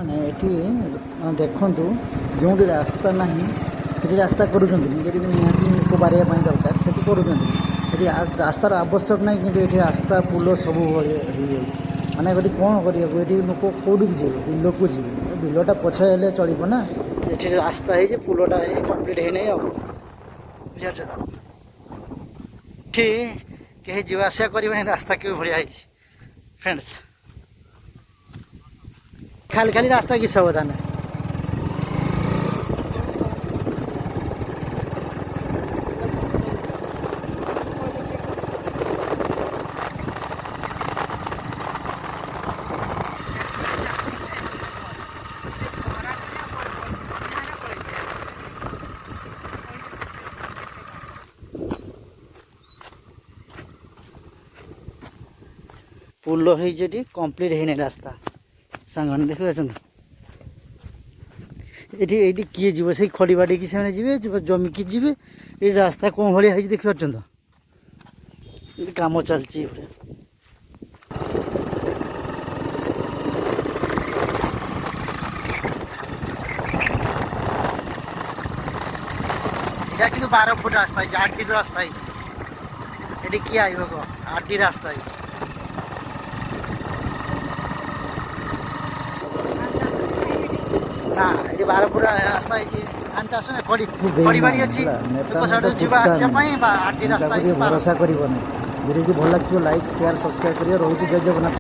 ମାନେ ଏଠି ଦେଖନ୍ତୁ ଯେଉଁଠି ରାସ୍ତା ନାହିଁ ସେଠି ରାସ୍ତା କରୁଛନ୍ତି, ଯେଉଁଠି ନିହାତି ଲୋକ ବାରିବା ପାଇଁ ଦରକାର ସେଠି କରୁଛନ୍ତି। ଏଠି ରାସ୍ତାର ଆବଶ୍ୟକ ନାହିଁ, କିନ୍ତୁ ଏଠି ରାସ୍ତା ପୋଲ ସବୁ ହେଇଯାଉଛି। ମାନେ ଏଠି କ'ଣ କରିବାକୁ, ଏଠି ଲୋକ କେଉଁଠିକି ଯିବେ? ବିଲକୁ ଯିବେ। ବିଲଟା ପଛ ହେଲେ ଚଳିବ ନା। ଏଠି ରାସ୍ତା ହେଇଛି, ପୋଲଟା ହେଇଛି, କମ୍ପ୍ଲିଟ୍ ହେଇନାହିଁ ଆଉ। ବୁଝିପାରୁଛ ତ? ଏଠି କେହି ଯିବା ଆସିବା କରିବେନି, ରାସ୍ତା କେଉଁ ଭଳିଆ ହେଇଛି ଫ୍ରେଣ୍ଡସ୍। ଖାଲି ଖାଲି ରାସ୍ତା କିସ ହବ ତାହେଲେ? ପୋଲ ହେଇଛି, ଏଠି କମ୍ପ୍ଲିଟ୍ ହେଇନି ରାସ୍ତା। ସାଙ୍ଗମାନେ ଦେଖିପାରୁଛନ୍ତି, ଏଇଠି କିଏ ଯିବ? ସେଇ ଖଡ଼ି ବାଡ଼ିକି ସେମାନେ ଯିବେ, ଜମିକି ଯିବେ। ଏଇ ରାସ୍ତା କ'ଣ ଭଳିଆ ହେଇଛି ଦେଖିପାରୁଛନ୍ତି ତ? ଏଠି କାମ ଚାଲିଛି ଏଭଳିଆ। এটা কিন্তু 12 ফুট রাস্তা হয়েছে, 8 দিন রাস্তা হয়েছে। এটি কি আইব কো? 8 দিন রাস্তা হয়েছে। না, এটি 12 ফুট রাস্তা হয়েছে। ধান চাষ না খড়ি বাড়ি ଅଛି। ଲୋକ ସେଠୁ ଯିବା ଆସିବା ପାଇଁ 8 ଦିନ ରାସ୍ତା ହେଇଛି। ଭରସା କରିବନି। ଭିଡ଼ିଓ ଯଦି ଭଲ ଲାଗିଥିବ ଲାଇକ୍ ସେୟାର ସବସ୍କ୍ରାଇବ୍ କରିବ। ରହୁଛି ଜୟ ଜଗନ୍ନାଥ।